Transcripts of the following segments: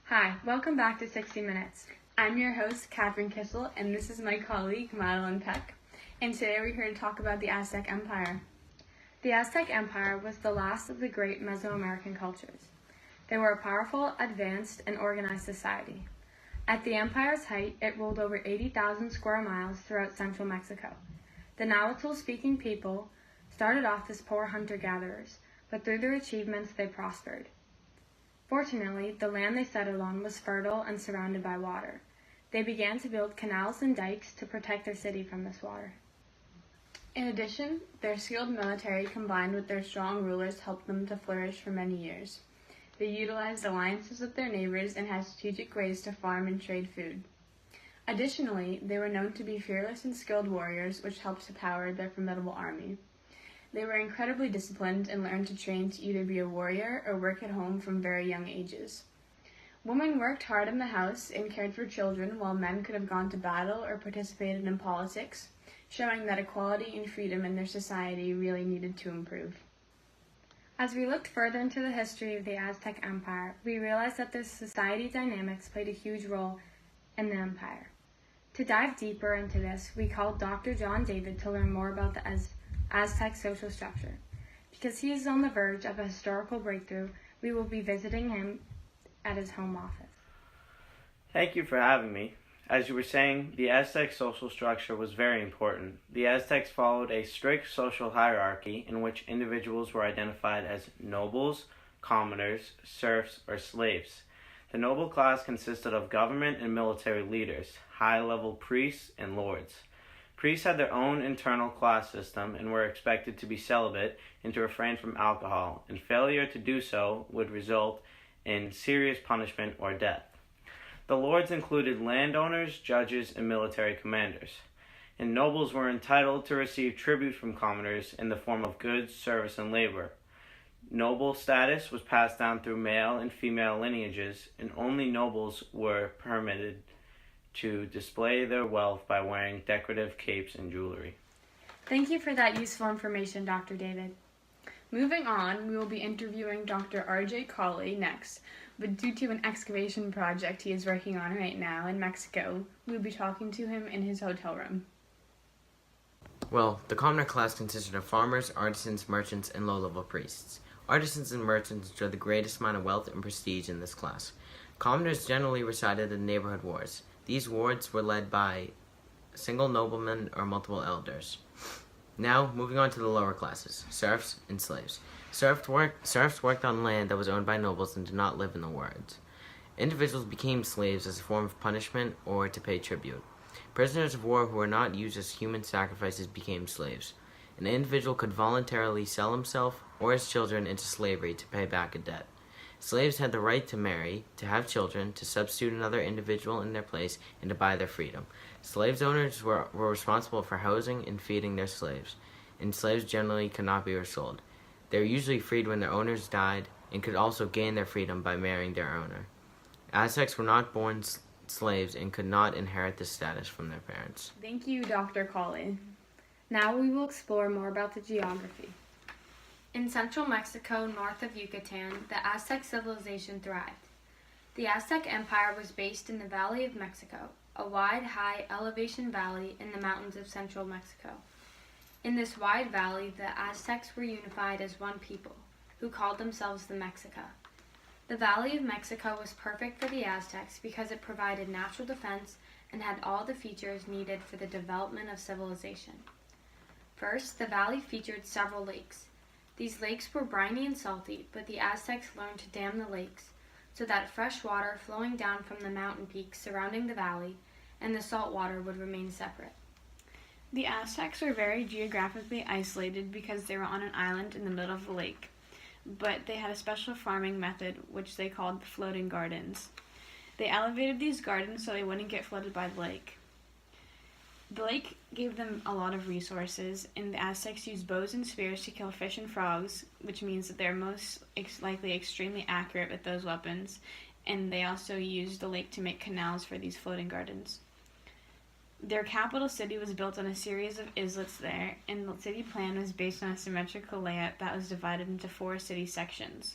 Hi, welcome back to 60 Minutes. I'm your host, Catherine Kissel, and this is my colleague, Madeline Peck. And today we're here to talk about the Aztec Empire. The Aztec Empire was the last of the great Mesoamerican cultures. They were a powerful, advanced, and organized society. At the empire's height, it ruled over 80,000 square miles throughout central Mexico. The Nahuatl-speaking people started off as poor hunter-gatherers, but through their achievements they prospered. Fortunately, the land they settled on was fertile and surrounded by water. They began to build canals and dikes to protect their city from this water. In addition, their skilled military combined with their strong rulers helped them to flourish for many years. They utilized alliances with their neighbors and had strategic ways to farm and trade food. Additionally, they were known to be fearless and skilled warriors, which helped to power their formidable army. They were incredibly disciplined and learned to train to either be a warrior or work at home from very young ages. Women worked hard in the house and cared for children, while men could have gone to battle or participated in politics, showing that equality and freedom in their society really needed to improve. As we looked further into the history of the Aztec Empire, we realized that their society dynamics played a huge role in the empire. To dive deeper into this, we called Dr. John David to learn more about the Aztec social structure. Because he is on the verge of a historical breakthrough, we will be visiting him at his home office. Thank you for having me. As you were saying, the Aztec social structure was very important. The Aztecs followed a strict social hierarchy in which individuals were identified as nobles, commoners, serfs, or slaves. The noble class consisted of government and military leaders, high-level priests, and lords. Priests had their own internal class system and were expected to be celibate and to refrain from alcohol, and failure to do so would result in serious punishment or death. The lords included landowners, judges, and military commanders, and nobles were entitled to receive tribute from commoners in the form of goods, service, and labor. Noble status was passed down through male and female lineages, and only nobles were permitted to display their wealth by wearing decorative capes and jewelry. Thank you for that useful information, Dr. David. Moving on, we will be interviewing Dr. R.J. Colley next, but due to an excavation project he is working on right now in Mexico, we will be talking to him in his hotel room. Well, the commoner class consisted of farmers, artisans, merchants, and low-level priests. Artisans and merchants enjoyed the greatest amount of wealth and prestige in this class. Commoners generally resided in neighborhood wards. These wards were led by single noblemen or multiple elders. Now, moving on to the lower classes, serfs and slaves. Serfs worked on land that was owned by nobles and did not live in the wards. Individuals became slaves as a form of punishment or to pay tribute. Prisoners of war who were not used as human sacrifices became slaves. An individual could voluntarily sell himself or his children into slavery to pay back a debt. Slaves had the right to marry, to have children, to substitute another individual in their place, and to buy their freedom. Slaves owners were responsible for housing and feeding their slaves, and slaves generally could not be resold. They were usually freed when their owners died and could also gain their freedom by marrying their owner. Aztecs were not born slaves and could not inherit this status from their parents. Thank you, Dr. Colley. Now we will explore more about the geography. In central Mexico, north of Yucatan, the Aztec civilization thrived. The Aztec Empire was based in the Valley of Mexico, a wide, high elevation valley in the mountains of central Mexico. In this wide valley, the Aztecs were unified as one people, who called themselves the Mexica. The Valley of Mexico was perfect for the Aztecs because it provided natural defense and had all the features needed for the development of civilization. First, the valley featured several lakes. These lakes were briny and salty, but the Aztecs learned to dam the lakes so that fresh water flowing down from the mountain peaks surrounding the valley and the salt water would remain separate. The Aztecs were very geographically isolated because they were on an island in the middle of the lake, but they had a special farming method which they called floating gardens. They elevated these gardens so they wouldn't get flooded by the lake. The lake gave them a lot of resources, and the Aztecs used bows and spears to kill fish and frogs, which means that they're most likely extremely accurate with those weapons, and they also used the lake to make canals for these floating gardens. Their capital city was built on a series of islets there, and the city plan was based on a symmetrical layout that was divided into 4 city sections.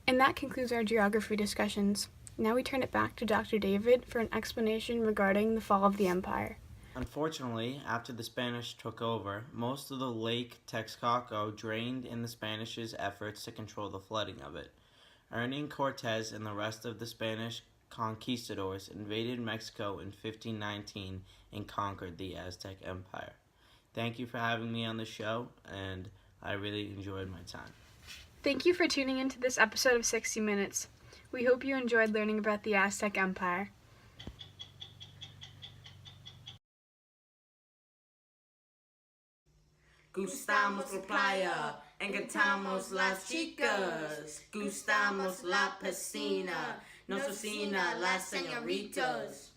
And that concludes our geography discussions. Now we turn it back to Dr. David for an explanation regarding the fall of the empire. Unfortunately, after the Spanish took over, most of the Lake Texcoco drained in the Spanish' efforts to control the flooding of it. Hernán Cortés and the rest of the Spanish conquistadors invaded Mexico in 1519 and conquered the Aztec Empire. Thank you for having me on the show, and I really enjoyed my time. Thank you for tuning into this episode of 60 Minutes. We hope you enjoyed learning about the Aztec Empire. Gustamos la playa, encantamos las chicas. Gustamos la piscina, nos fascina las señoritas.